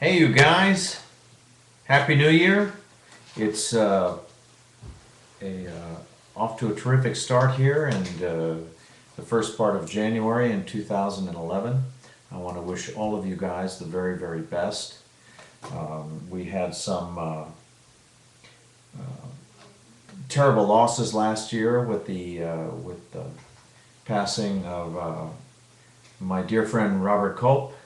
Hey, you guys! Happy New Year! It's off to a terrific start here, and the first part of January in 2011. I want to wish all of you guys the very, very best. We had some terrible losses last year with the passing of my dear friend Robert Culp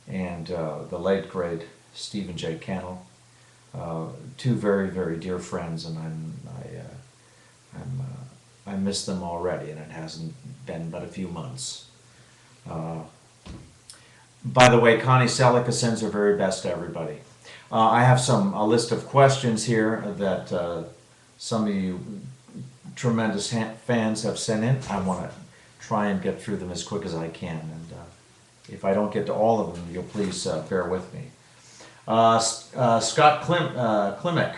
and the late great Stephen J. Cannell, two very, very dear friends, and I miss them already, and it hasn't been but a few months. By the way, Connie Selica sends her very best to everybody. I have a list of questions here that some of you tremendous fans have sent in. I want to try and get through them as quick as I can, and if I don't get to all of them, you'll please bear with me. Scott Klimek,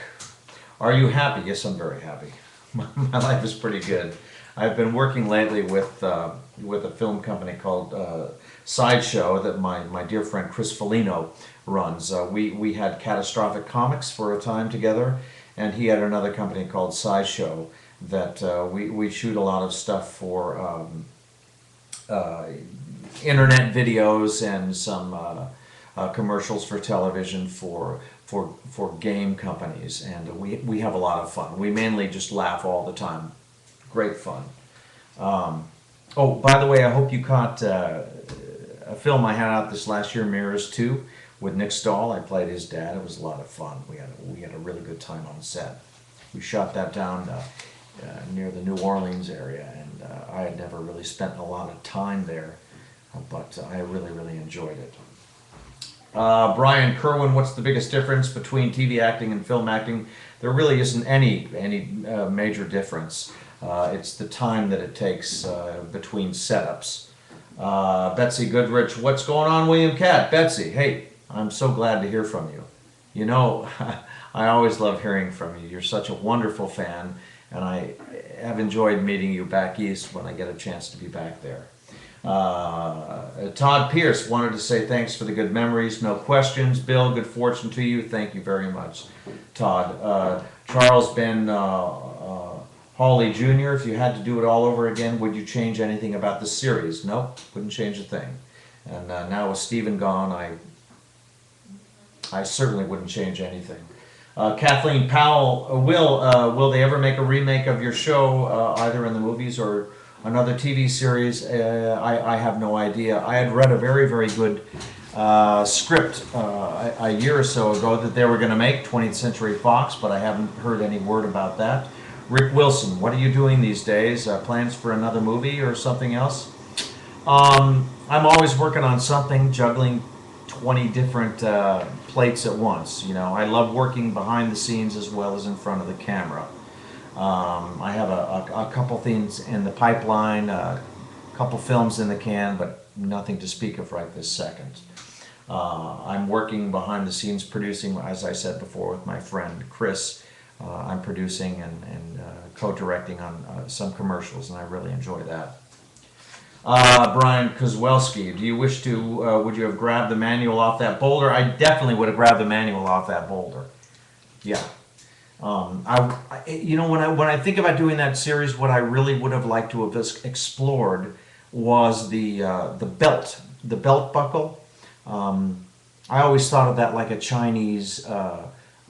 are you happy? Yes, I'm very happy. My life is pretty good. I've been working lately with a film company called Sideshow that my dear friend Chris Foligno runs. We had Catastrophic Comics for a time together, and he had another company called Sideshow that we shoot a lot of stuff for internet videos and some commercials for television for game companies, and we have a lot of fun. We mainly just laugh all the time. Great fun. Oh, by the way, I hope you caught a film I had out this last year, Mirrors 2, with Nick Stahl. I played his dad. It was a lot of fun. We had a really good time on set. We shot that down near the New Orleans area, and I had never really spent a lot of time there, but I really, really enjoyed it. Brian Kerwin, what's the biggest difference between TV acting and film acting? There really isn't any major difference. It's the time that it takes between setups. Betsy Goodrich, what's going on, William Katt? Betsy, hey, I'm so glad to hear from you. You know, I always love hearing from you. You're such a wonderful fan, and I have enjoyed meeting you back east when I get a chance to be back there. Todd Pierce wanted to say thanks for the good memories. No questions. Bill, good fortune to you. Thank you very much, Todd. Charles Ben Hawley Jr., if you had to do it all over again, would you change anything about the series? Nope, wouldn't change a thing. And now with Stephen gone, I certainly wouldn't change anything. Kathleen Powell, will they ever make a remake of your show, either in the movies or another TV series? I have no idea. I had read a very, very good script a year or so ago that they were going to make, 20th Century Fox, but I haven't heard any word about that. Rick Wilson, what are you doing these days? Plans for another movie or something else? I'm always working on something, juggling 20 different plates at once. You know, I love working behind the scenes as well as in front of the camera. I have a couple things in the pipeline, a couple films in the can, but nothing to speak of right this second. I'm working behind the scenes producing, as I said before, with my friend Chris. I'm producing and co-directing on some commercials, and I really enjoy that. Brian Kozwelski, do you wish to, would you have grabbed the manual off that boulder? I definitely would have grabbed the manual off that boulder. Yeah. You know, when I think about doing that series, what I really would have liked to have explored was the belt buckle. I always thought of that like a Chinese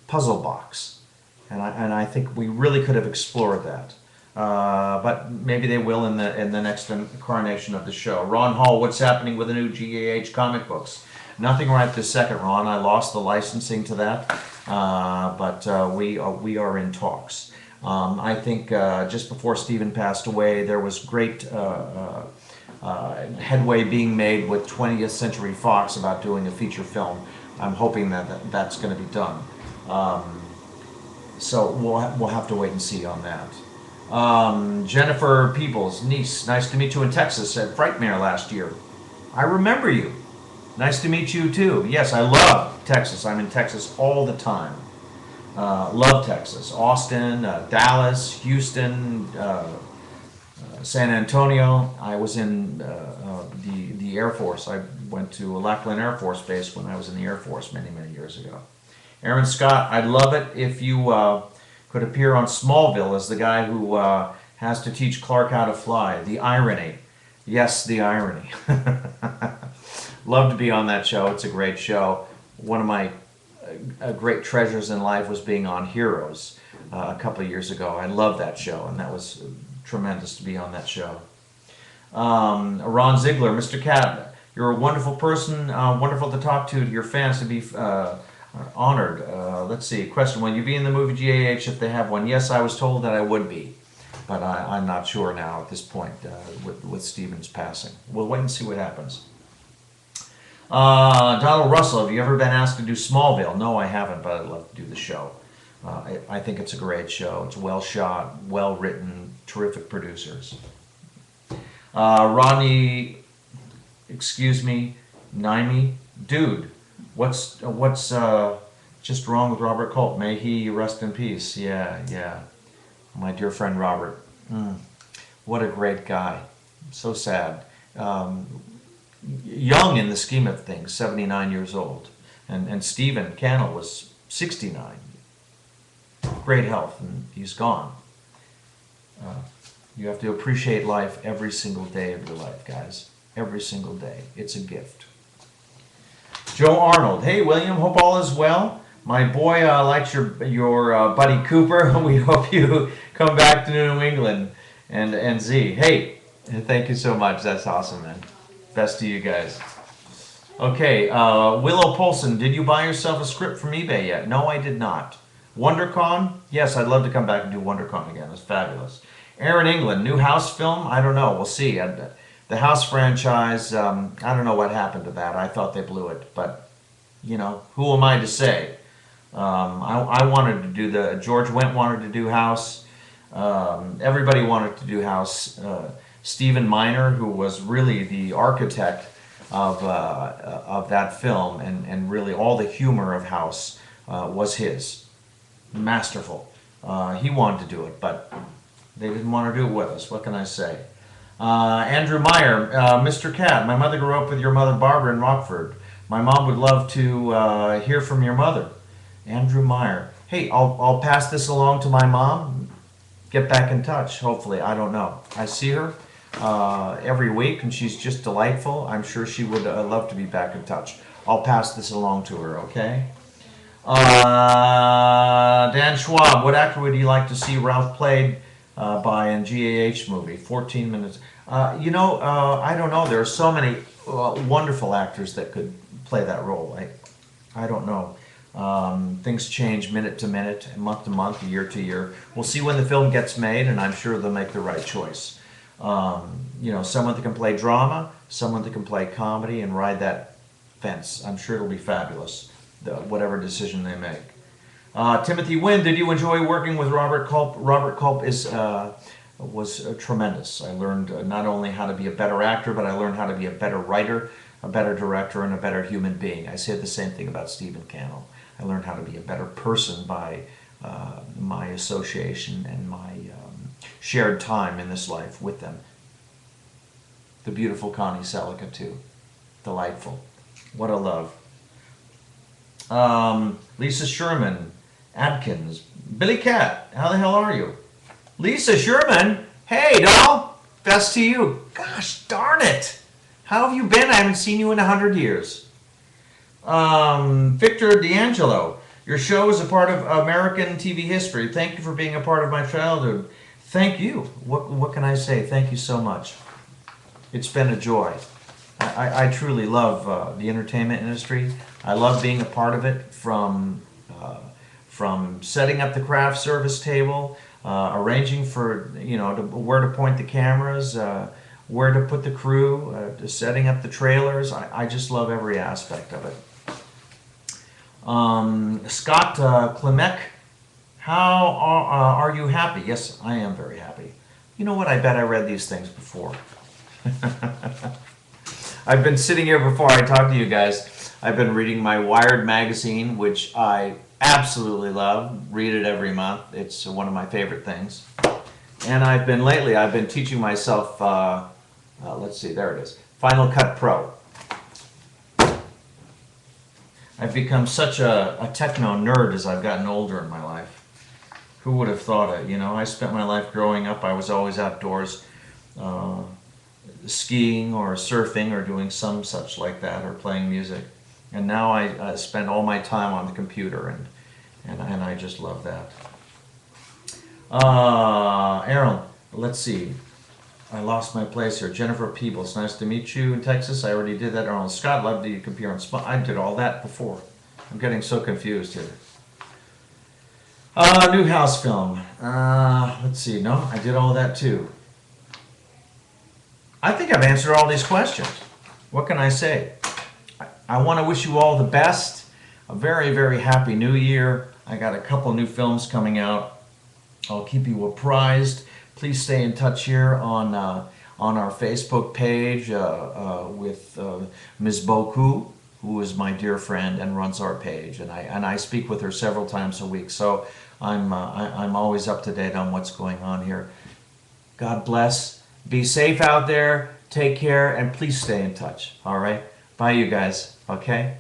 puzzle box, and I think we really could have explored that. But maybe they will in the next incarnation of the show. Ron Hall, what's happening with the new GAH comic books? Nothing right this second, Ron. I lost the licensing to that, but we are in talks. I think just before Stephen passed away, there was great headway being made with 20th Century Fox about doing a feature film. I'm hoping that that's going to be done. So we'll have to wait and see on that. Jennifer Peebles, niece, nice to meet you in Texas at Frightmare last year. I remember you. Nice to meet you too. Yes, I love Texas. I'm in Texas all the time. Love Texas. Austin, Dallas, Houston, San Antonio. I was in the the Air Force. I went to Lackland Air Force Base when I was in the Air Force many, many years ago. Aaron Scott, I'd love it if you could appear on Smallville as the guy who has to teach Clark how to fly. The irony. Yes, the irony. Love to be on that show. It's a great show. One of my great treasures in life was being on Heroes a couple of years ago. I love that show, and that was tremendous to be on that show. Ron Ziegler, Mr. Katt, you're a wonderful person, wonderful to talk to your fans, to be honored. Let's see, question, will you be in the movie GAH if they have one? Yes, I was told that I would be, but I'm not sure now at this point with Stephen's passing. We'll wait and see what happens. Donald Russell, have you ever been asked to do Smallville? No, I haven't, but I'd love to do the show. I think it's a great show. It's well shot, well written, terrific producers. Rodney, excuse me, Naimi, dude, what's just wrong with Robert Culp? May he rest in peace. Yeah, my dear friend Robert. What a great guy. So sad. Young in the scheme of things, 79 years old. And Stephen Cannell was 69. Great health, and he's gone. You have to appreciate life every single day of your life, guys. Every single day. It's a gift. Joe Arnold. Hey, William. Hope all is well. My boy likes your buddy Cooper. We hope you come back to New England. And Z. Hey, thank you so much. That's awesome, man. Best to you guys. Okay, Willow Polson. Did you buy yourself a script from eBay yet? No, I did not. WonderCon? Yes, I'd love to come back and do WonderCon again. It's fabulous. Aaron England, new House film? I don't know. We'll see. The House franchise, I don't know what happened to that. I thought they blew it. But, you know, who am I to say? I wanted to do George Wendt wanted to do House. Everybody wanted to do House. Stephen Miner, who was really the architect of that film, and really all the humor of House was his. Masterful. He wanted to do it, but they didn't want to do it with us. What can I say? Andrew Meyer, Mr. Katt, my mother grew up with your mother Barbara in Rockford. My mom would love to hear from your mother. Andrew Meyer. Hey, I'll pass this along to my mom. Get back in touch, hopefully. I don't know. I see her every week, and she's just delightful. I'm sure she would love to be back in touch. I'll pass this along to her, okay? Dan Schwab, what actor would you like to see Ralph played by in GAH movie? 14 minutes. I don't know. There are so many wonderful actors that could play that role. I don't know. Things change minute to minute, month to month, year to year. We'll see when the film gets made, and I'm sure they'll make the right choice. Someone that can play drama, someone that can play comedy and ride that fence. I'm sure it'll be fabulous, whatever decision they make. Timothy Wynn, did you enjoy working with Robert Culp? Robert Culp was tremendous. I learned not only how to be a better actor, but I learned how to be a better writer, a better director, and a better human being. I said the same thing about Stephen Cannell. I learned how to be a better person by my association and my shared time in this life with them. The beautiful Connie Selica, too. Delightful. What a love. Lisa Sherman, Adkins, Billy Katt, how the hell are you? Lisa Sherman, hey doll, best to you. Gosh darn it. How have you been? I haven't seen you in 100 years. Victor D'Angelo, your show is a part of American TV history. Thank you for being a part of my childhood. Thank you. What can I say? Thank you so much. It's been a joy. I truly love the entertainment industry. I love being a part of it, from setting up the craft service table, arranging for where to point the cameras, where to put the crew, to setting up the trailers. I just love every aspect of it. Scott Klimek, how are you happy? Yes, I am very happy. You know what? I bet I read these things before. I've been sitting here before I talk to you guys. I've been reading my Wired magazine, which I absolutely love. Read it every month. It's one of my favorite things. And I've been teaching myself, let's see, there it is. Final Cut Pro. I've become such a techno nerd as I've gotten older in my life. Who would have thought it? You know, I spent my life growing up, I was always outdoors, skiing or surfing or doing some such like that, or playing music. And now I spend all my time on the computer, and I just love that. Aaron, let's see. I lost my place here. Jennifer Peebles, nice to meet you in Texas. I already did that. Arnold Scott, love to compare on spot. I did all that before. I'm getting so confused here. New house film. Let's see. No, I did all that too. I think I've answered all these questions. What can I say? I want to wish you all the best. A very, very happy new year. I got a couple new films coming out. I'll keep you apprised. Please stay in touch here on our Facebook page with Ms. Boku, who is my dear friend and runs our page, and I speak with her several times a week. So I'm always up to date on what's going on here. God bless. Be safe out there. Take care, and please stay in touch. All right. Bye, you guys. Okay.